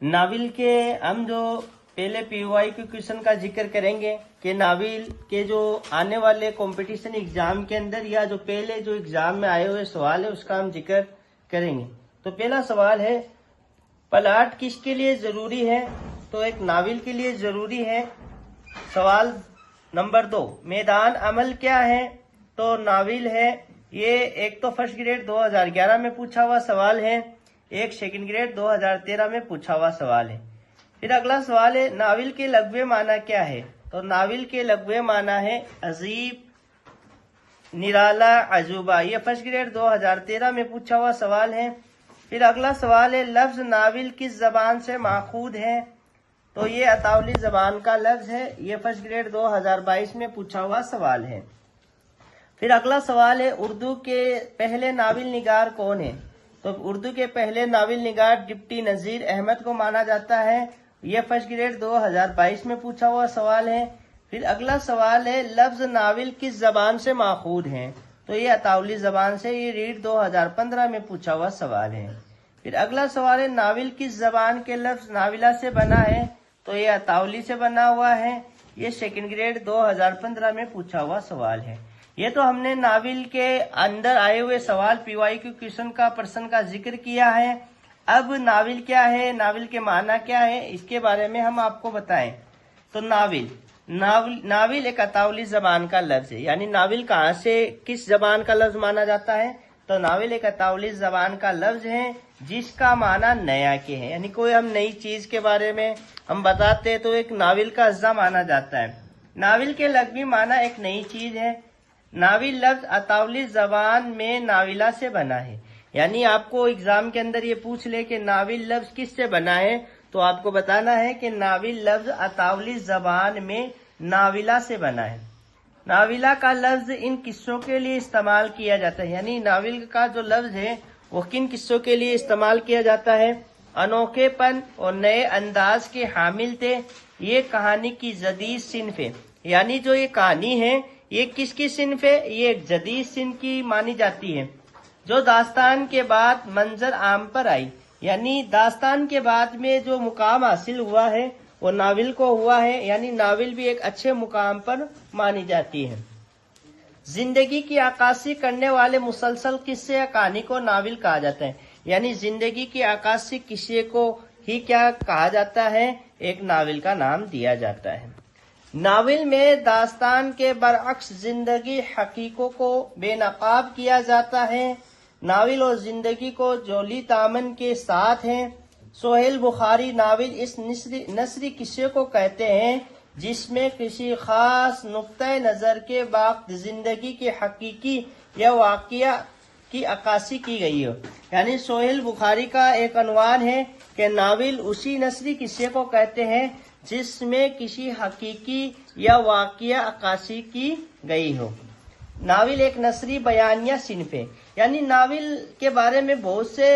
नाविल के हम जो पहले पीवाई के क्वेश्चन का जिक्र करेंगे कि नाविल के जो आने वाले कंपटीशन एग्जाम के अंदर या जो पहले जो एग्जाम में आए हुए सवाल है उसका हम जिक्र करेंगे। तो पहला सवाल है, प्लाट किसके लिए जरूरी है? तो एक नाविल के लिए जरूरी है। सवाल नंबर 2, मैदान अमल क्या है? तो नाविल है। ये एक तो फर्स्ट ग्रेड 2011 में पूछा हुआ सवाल है, एक सेकंड ग्रेड 2013 में पूछा हुआ सवाल है। फिर अगला सवाल है, नाविल के लघ्वे माना क्या है? तो नाविल के लघ्वे माना है अजीब, निराला, अजूबा। ये फर्स्ट ग्रेड 2013 में पूछा हुआ सवाल है। फिर अगला सवाल है, लफ्ज नाविल किस जबान से माखूद है? तो ये अतावली जबान का लफ्ज है। ये फर्स्ट ग्रेड 2022 में पूछा हुआ सवाल है। फिर अगला सवाल है, उर्दू के पहले नाविल निगार कौन है? तो उर्दू के पहले नाविल निगार डिप्टी नजीर अहमद को माना जाता है। यह फर्स्ट ग्रेड 2022 में पूछा हुआ सवाल है। फिर अगला सवाल है, लफ्ज नाविल किस जबान से माखूद है? तो ये अतावली जबान से। ये रीड 2015 में पूछा हुआ सवाल है। फिर अगला सवाल है, नाविल किस जबान के लफ्ज नाविला से बना है? तो ये अतावली से बना हुआ है। ये सेकंड ग्रेड 2015 में पूछा हुआ सवाल है। ये तो हमने नाविल के अंदर आए हुए सवाल पीवाई क्यू क्वेश्चन का प्रश्न का जिक्र किया है। अब नाविल क्या है, नाविल के माना क्या है, इसके बारे में हम आपको बताएं। तो नाविल एक अतावली जबान का लफ्ज है। यानी नाविल कहाँ से किस जबान का लफ्ज माना जाता है? तो नाविल एक अतावली जबान का लफ्ज है जिसका माना नया के है। यानी कोई हम नई चीज के बारे में हम बताते हैं तो एक नाविल का अज्जा माना जाता है। नाविल के लग़वी माना एक नई चीज है। नाविल लफ्ज अतावली जबान में नाविला से बना है। यानी आपको एग्जाम के अंदर ये पूछ ले कि नाविल लफ्ज किससे बना है, तो आपको बताना है कि नाविल लफ्ज अतावली जबान में नाविला से बना है। नाविला का लफ्ज इन किस्सों के लिए इस्तेमाल किया जाता है। यानी नाविल का जो लफ्ज है वो किन किस्सों के लिए इस्तेमाल किया जाता है? अनोखेपन और नए अंदाज के हामिल थे। ये कहानी की जदीद सिन्फ है। यानी जो ये कहानी है ये किसकी सिन्फ है? ये एक जदीद सिन्फ की मानी जाती है जो दास्तान के बाद मंजर आम पर आई। यानी दास्तान के बाद में जो मुकाम हासिल हुआ है वो नाविल को हुआ है। यानी नाविल भी एक अच्छे मुकाम पर मानी जाती है। जिंदगी की अक्कासी करने वाले मुसलसल किस्से या कहानी को नाविल कहा जाता है। यानी जिंदगी की अक्कासी किस्से को ही क्या कहा जाता है? एक नाविल का नाम दिया जाता है। नाविल में दास्तान के बरअक्स जिंदगी हकीकों को बेनकाब किया जाता है। नाविल और जिंदगी को जोली दामन के साथ है। सोहेल बुखारी नाविल इस नसरी किस्से को कहते हैं जिसमें किसी खास नुक्ते नजर के वक्त जिंदगी के हकीकी या वाकया की अक्कासी की गई हो। यानी सोहेल बुखारी का एक अनवान है कि नाविल उसी नसरी किस्से को कहते हैं जिसमें किसी हकीकी या वाकया अक्कासी की गई हो। नाविल एक नसरी बयानिया सिन्फ है। यानी नाविल के बारे में बहुत से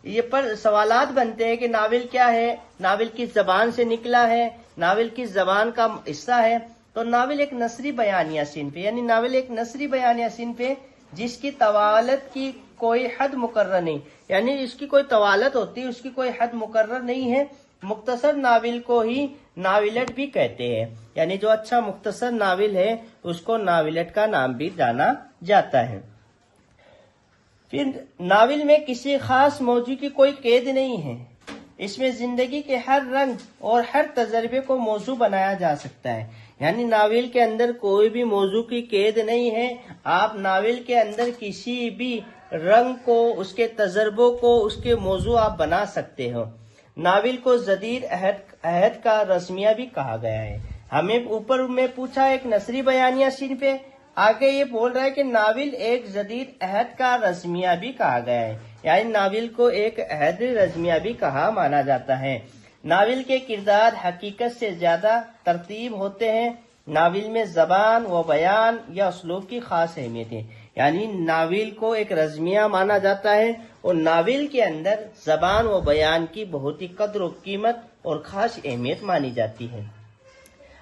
ये पर सवालात बनते हैं कि नाविल क्या है, नाविल किस जबान से निकला है, नाविल किस जबान का हिस्सा है। तो नाविल एक नसरी बयानिया सिन्फ है। यानी नाविल एक नसरी बयानिया सिन्फ है जिसकी तवालत की कोई हद मुकर्रर नहीं। यानी इसकी कोई तवालत होती है, उसकी कोई हद मुकर्रर नहीं है। मुख्तसर नाविल को ही नाविलट भी कहते हैं। यानी जो अच्छा मुख्तसर नाविल है उसको नाविलट का नाम भी जाना जाता है। फिर नाविल में किसी खास मौजू की कोई कैद नहीं है। इसमें जिंदगी के हर रंग और हर तजर्बे को मौजू बनाया जा सकता है। यानी नाविल के अंदर कोई भी मौजू की कैद नहीं है। आप नाविल के अंदर किसी भी रंग को, उसके तजर्बों को, उसके मौजू आप बना सकते हो। नाविल को जदीद अहद का रस्मिया भी कहा गया है। हमें ऊपर में पूछा एक नसरी बयानिया सिन्फ है, आगे ये बोल रहा है कि नाविल एक जदीद अहद का रस्मिया भी कहा गया है। यानी नाविल को एक अहद रस्मिया भी कहा माना जाता है। नाविल के किरदार हकीकत से ज्यादा तरतीब होते हैं। नाविल में जबान व बयान या उसलूब की खास अहमियत है। यानी नाविल को एक रज़मिया माना जाता है और नाविल के अंदर जबान व बयान की बहुत ही कद्र व कीमत और खास अहमियत मानी जाती है।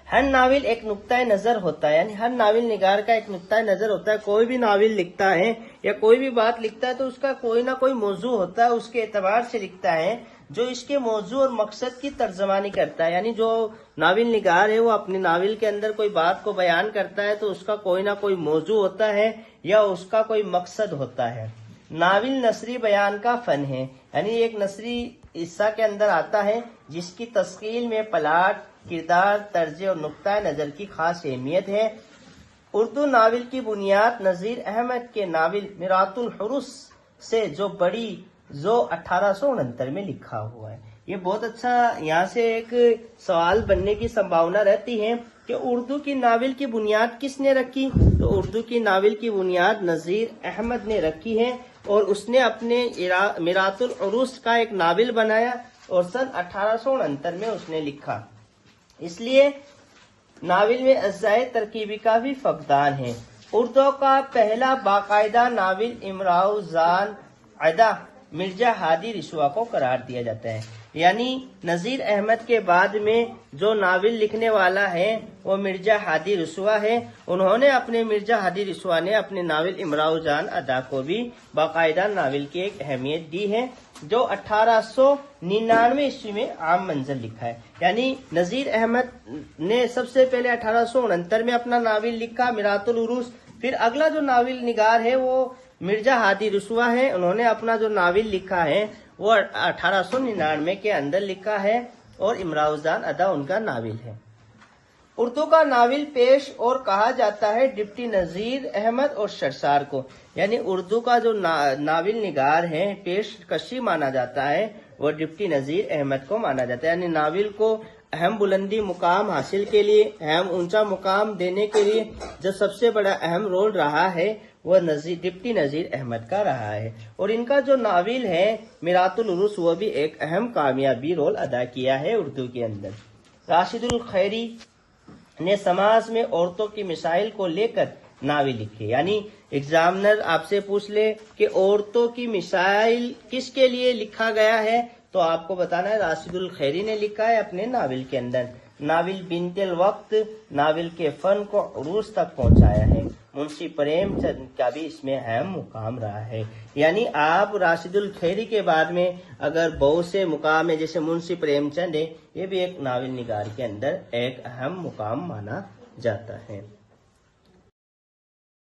हर नाविल एक नुक्ता नजर होता है। यानी हर नाविल निगार का एक नुक्ता नजर होता है। कोई भी नाविल लिखता है या कोई भी बात लिखता है तो उसका कोई ना कोई मौजू होता है, उसके एतबार से लिखता है जो इसके मौजू और मकसद की तर्जमानी करता है। यानी जो नाविल निगार है वो अपने नाविल के अंदर कोई बात को बयान करता है तो उसका कोई ना कोई मौजू होता है या उसका कोई मकसद होता है। नाविल नसरी बयान का फन है, यानी एक नसरी हिस्सा के अंदर आता है जिसकी तस्कील में प्लाट, किरदार, तर्ज और नुक्ता नजर की खास अहमियत है। उर्दू नाविल की बुनियाद नज़ीर अहमद के नाविल मिरातुल हुरूस से जो 1869 में लिखा हुआ है। ये बहुत अच्छा, यहाँ से एक सवाल बनने की संभावना रहती है कि उर्दू की नाविल की बुनियाद किसने रखी। तो उर्दू की नाविल की बुनियाद नज़ीर अहमद ने रखी है और उसने अपने मिरातुल हुरूस का एक नाविल बनाया और सन 1869 में उसने लिखा। इसलिए नाविल में अज्जाए तरकीबी का भी फकदान है। उर्दू का पहला बाकायदा नाविल इमराउ जान अदा मिर्जा हादी रिसवा को करार दिया जाता है। यानी नज़ीर अहमद के बाद में जो नाविल लिखने वाला है वो मिर्जा हादी रिसवा है। उन्होंने अपने मिर्जा हादी रिसवा ने अपने नाविल इमराउ जान अदा को भी बाकायदा नाविल की एक अहमियत दी है, जो 1899 ईस्वी में आम मंजर लिखा है। यानी नज़ीर अहमद ने सबसे पहले 1869 में अपना नाविल लिखा मिरातुल उरूस। फिर अगला जो नाविल निगार है वो मिर्जा हादी रिसवा है, उन्होंने अपना जो नाविल लिखा है वो 1899 के अंदर लिखा है और इमराउ जान अदा उनका नाविल है। उर्दू का नाविल पेश और कहा जाता है डिप्टी नज़ीर अहमद और शरसार को। यानी उर्दू का जो नाविल निगार है पेश कशी माना जाता है वो डिप्टी नज़ीर अहमद को माना जाता है। यानी नाविल को अहम बुलंदी मुकाम हासिल के लिए, अहम ऊंचा मुकाम देने के लिए जो सबसे बड़ा अहम रोल रहा है वह डिप्टी नज़ीर अहमद का रहा है। और इनका जो नाविल है मिरातुल उरूस वो भी एक अहम कामयाबी रोल अदा किया है उर्दू के अंदर। राशिदुल खैरी ने समाज में औरतों की मिसाइल को लेकर नाविल लिखे। यानी एग्जामिनर आपसे पूछ ले कि औरतों की मिसाइल किसके लिए लिखा गया है तो आपको बताना है राशिदुल खैरी ने लिखा है अपने नाविल के अंदर। नाविल बिनतिल वक्त नाविल के फन को उरूस तक पहुंचाया है। मुंशी प्रेमचंद का भी इसमें अहम मुकाम रहा है। यानी आप राशिदुल खैरी के बाद में अगर बहुत से मुकाम है जैसे मुंशी प्रेमचंद है, ये भी एक नाविल निगार के अंदर एक अहम मुकाम माना जाता है।